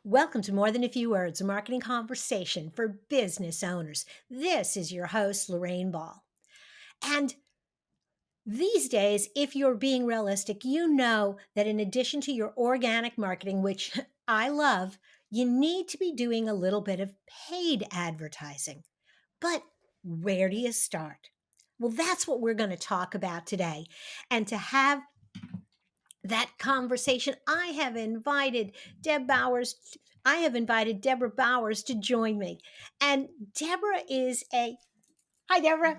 Welcome to More Than a Few Words, a marketing conversation for business owners. This is your host, Lorraine Ball. And these days, if you're being realistic, you know that in addition to your organic marketing, which I love, you need to be doing a little bit of paid advertising. But where do you start? Well, that's what we're going to talk about today. And to have that conversation, I have invited Deborah Bowers to join me. And Deborah is a Hi, Deborah.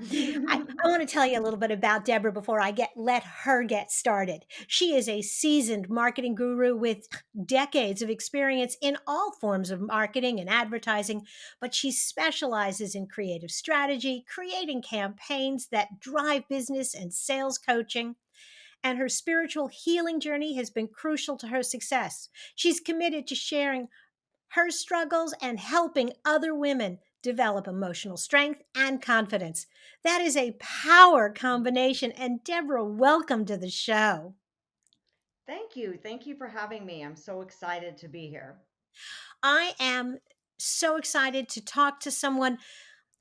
I want to tell you a little bit about Deborah before let her get started. She is a seasoned marketing guru with decades of experience in all forms of marketing and advertising, but she specializes in creative strategy, creating campaigns that drive business and sales coaching, and her spiritual healing journey has been crucial to her success. She's committed to sharing her struggles and helping other women develop emotional strength and confidence. That is a power combination. And Deborah, welcome to the show. Thank you. Thank you for having me. I'm so excited to be here. I am so excited to talk to someone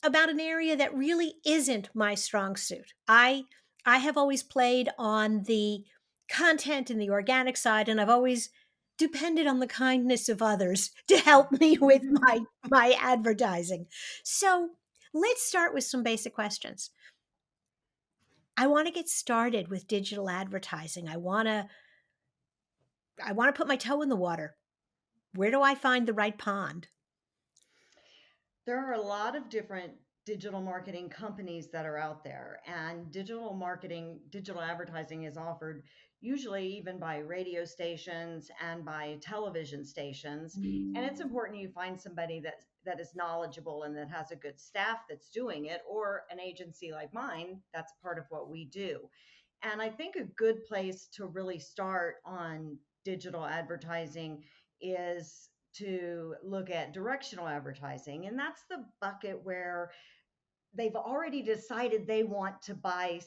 about an area that really isn't my strong suit. I have always played on the content and the organic side, and I've always depended on the kindness of others to help me with my advertising. So let's start with some basic questions. I want to get started with digital advertising. I want to put my toe in the water. Where do I find the right pond? There are a lot of different digital marketing companies that are out there, and digital marketing, digital advertising is offered usually even by radio stations and by television stations. And it's important you find somebody that is knowledgeable and that has a good staff that's doing it, or an agency like mine. That's part of what we do. And I think a good place to really start on digital advertising is to look at directional advertising. And that's the bucket where they've already decided they want to buy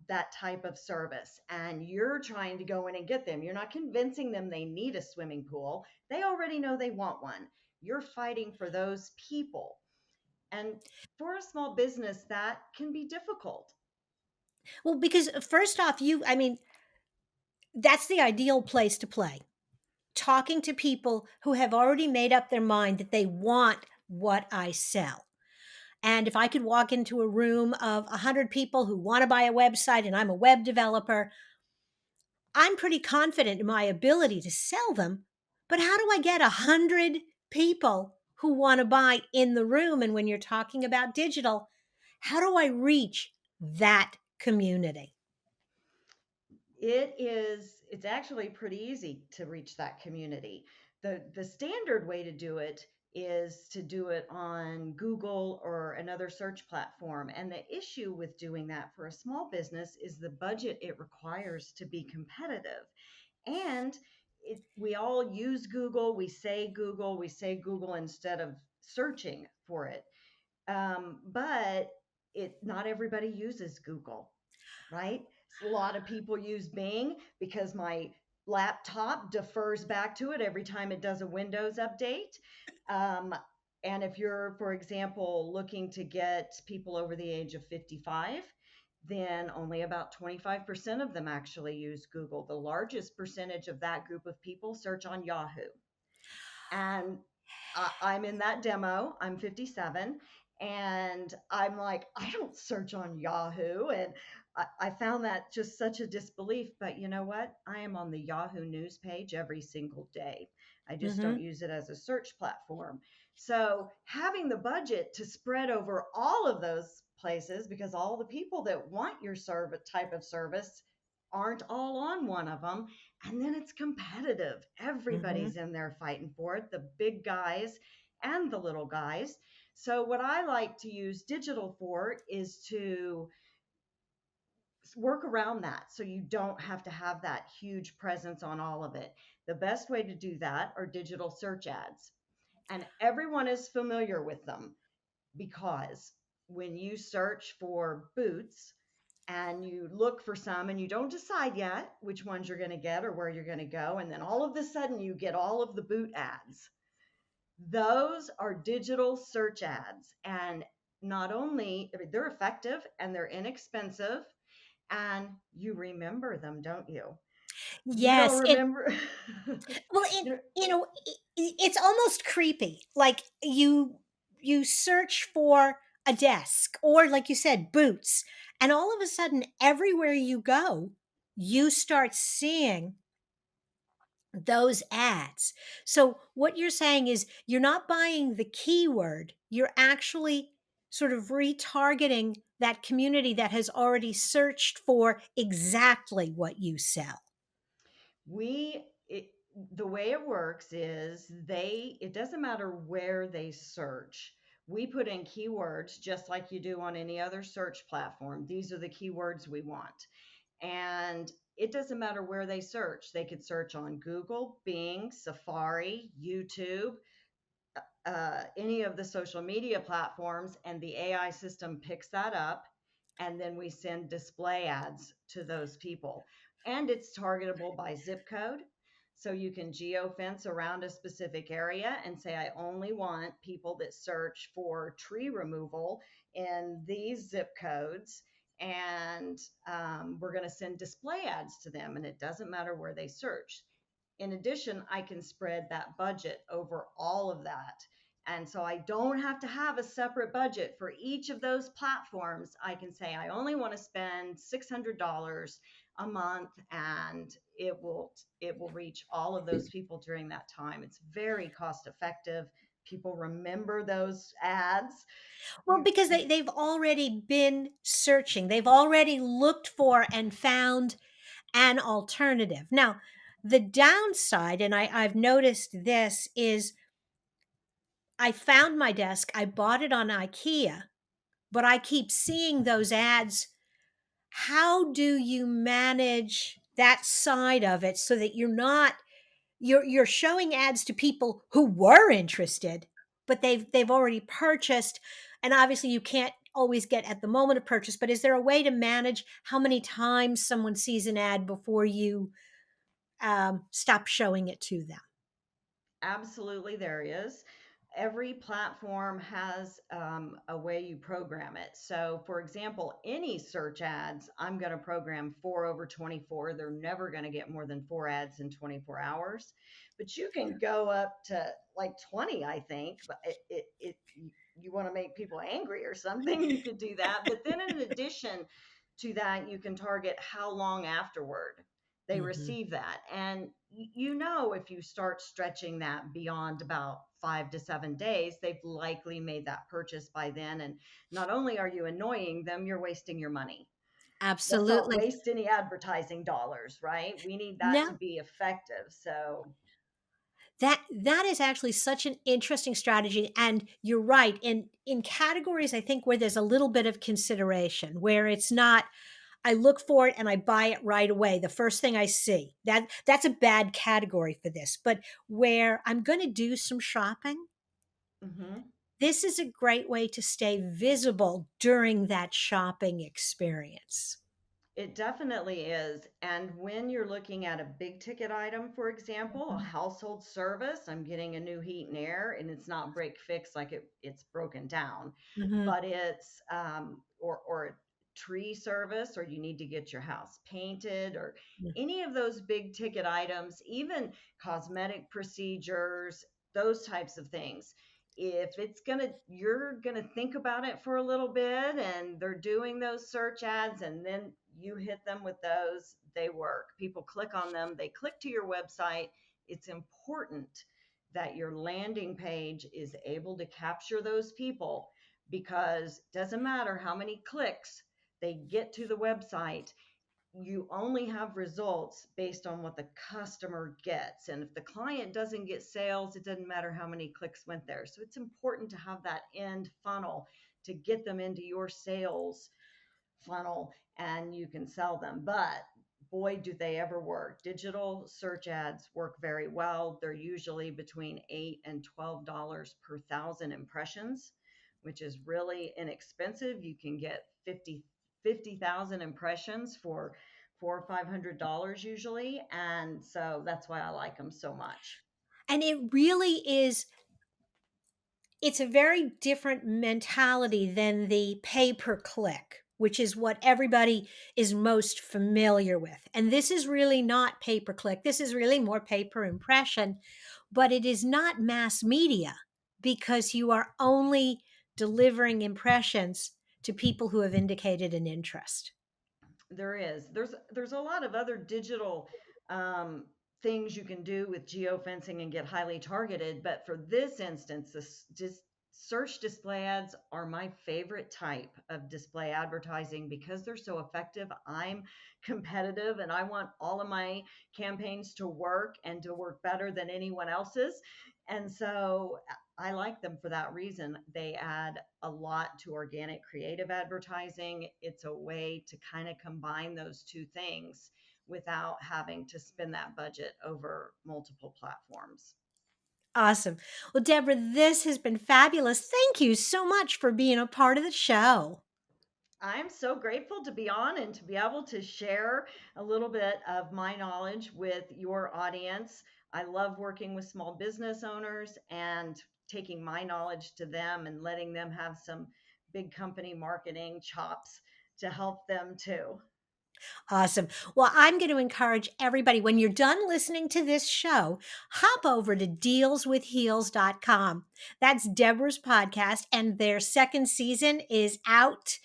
that type of service. And you're trying to go in and get them. You're not convincing them they need a swimming pool. They already know they want one. You're fighting for those people. And for a small business, that can be difficult. Well, because first off, that's the ideal place to play. Talking to people who have already made up their mind that they want what I sell. And if I could walk into a room of 100 people who want to buy a website and I'm a web developer, I'm pretty confident in my ability to sell them. But how do I get 100 people who want to buy in the room? And when you're talking about digital, how do I reach that community? It's actually pretty easy to reach that community. The standard way to do it is to do it on Google or another search platform. And the issue with doing that for a small business is the budget it requires to be competitive. And we all use Google, we say Google instead of searching for it. But not everybody uses Google, right? A lot of people use Bing because my laptop defers back to it every time it does a Windows update. Um, and if you're, for example, looking to get people over the age of 55, then only about 25% of them actually use Google. The largest percentage of that group of people search on Yahoo. And I'm in that demo. I'm 57. And I'm like, I don't search on Yahoo. And I found that just such a disbelief. But you know what? I am on the Yahoo news page every single day. I just don't Hmm. use it as a search platform. So having the budget to spread over all of those places, because all the people that want your type of service aren't all on one of them, and then it's competitive. Hmm. Everybody's in there fighting for it, the big guys and the little guys. So, what I like to use digital for is to work around that so you don't have to have that huge presence on all of it. The best way to do that are digital search ads. And everyone is familiar with them because when you search for boots, and you look for some and you don't decide yet which ones you're going to get or where you're going to go. And then all of a sudden you get all of the boot ads. Those are digital search ads. And not only, I mean, they're effective and they're inexpensive, and you remember them, don't you? You don't Yes, it remember. well, it You know, it's almost creepy. Like you search for a desk or like you said, boots, and all of a sudden everywhere you go, you start seeing those ads. So what you're saying is you're not buying the keyword, you're actually sort of retargeting that community that has already searched for exactly what you sell. we it, the way it works is it doesn't matter where they search. We put in keywords just like you do on any other search platform. These are the keywords we want. And it doesn't matter where they search. They could search on Google, Bing, Safari, YouTube, any of the social media platforms, and the AI system picks that up. And then we send display ads to those people. And it's targetable by zip code. So you can geofence around a specific area and say, I only want people that search for tree removal in these zip codes. And we're going to send display ads to them. And it doesn't matter where they search. In addition, I can spread that budget over all of that. And so I don't have to have a separate budget for each of those platforms. I can say I only want to spend $600 a month, and it will reach all of those people during that time. It's very cost effective. People remember those ads. Well, because they've already been searching. They've already looked for and found an alternative. Now, the downside, and I've noticed this, is I found my desk, I bought it on IKEA, but I keep seeing those ads. How do you manage that side of it so that you're showing ads to people who were interested, but they've already purchased, and obviously you can't always get at the moment of purchase, but is there a way to manage how many times someone sees an ad before you stop showing it to them? Absolutely, there is. Every platform has a way you program it. So, for example, any search ads, I'm going to program 4/24. They're never going to get more than 4 ads in 24 hours. But you can go up to like 20, I think. But you want to make people angry or something, you could do that. But then, in addition to that, you can target how long afterward they Mhm. receive that. And you know, if you start stretching that beyond about 5 to 7 days, they've likely made that purchase by then. And not only are you annoying them, you're wasting your money. Let's not Absolutely. waste any advertising dollars, right? We need that to No, be effective. So, that is actually such an interesting strategy, and you're right. In categories, I think where there's a little bit of consideration, where it's not I look for it and I buy it right away. The first thing I see. That's a bad category for this. But where I'm going to do some shopping, mhm. this is a great way to stay visible during that shopping experience. It definitely is. And when you're looking at a big ticket item, for example, a Mhm. household service, I'm getting a new heat and air, and it's not break fix like it's broken down, Mhm. but it's or a tree service, or you need to get your house painted, or any of those big ticket items, even cosmetic procedures, those types of things. If you're gonna think about it for a little bit, and they're doing those search ads, and then you hit them with those, they work. People click on them, they click to your website. It's important that your landing page is able to capture those people, because it doesn't matter how many clicks they get to the website, you only have results based on what the customer gets. And if the client doesn't get sales, it doesn't matter how many clicks went there. So it's important to have that end funnel to get them into your sales funnel, and you can sell them. But boy, do they ever work. Digital search ads work very well. They're usually between $8 and $12 per thousand impressions, which is really inexpensive. You can get 50,000 impressions for $400 or $500 usually. And so that's why I like them so much. And it really is It's a very different mentality than the pay per click, which is what everybody is most familiar with. And this is really not pay per click. This is really more pay per impression, but it is not mass media because you are only delivering impressions to people who have indicated an interest. There is. There's a lot of other digital um, things you can do with geofencing and get highly targeted, but for this instance, this just search display ads are my favorite type of display advertising because they're so effective. I'm competitive and I want all of my campaigns to work and to work better than anyone else's. And so I like them for that reason. They add a lot to organic creative advertising. It's a way to kind of combine those two things without having to spend that budget over multiple platforms. Awesome. Well, Deborah, this has been fabulous. Thank you so much for being a part of the show. I'm so grateful to be on and to be able to share a little bit of my knowledge with your audience. I love working with small business owners and taking my knowledge to them and letting them have some big company marketing chops to help them too. Awesome. Well, I'm going to encourage everybody when you're done listening to this show, hop over to dealswithheels.com. That's Deborah's podcast, and their second season is out.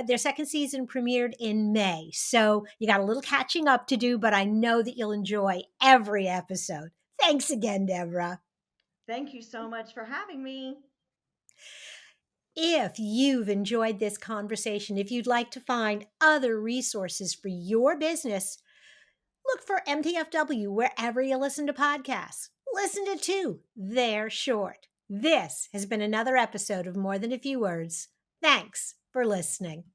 Their second season premiered in May. So you got a little catching up to do, but I know that you'll enjoy every episode. Thanks again, Deborah. Thank you so much for having me. If you've enjoyed this conversation, if you'd like to find other resources for your business, look for MTFW wherever you listen to podcasts. Listen to two. They're short. This has been another episode of More Than a Few Words. Thanks for listening.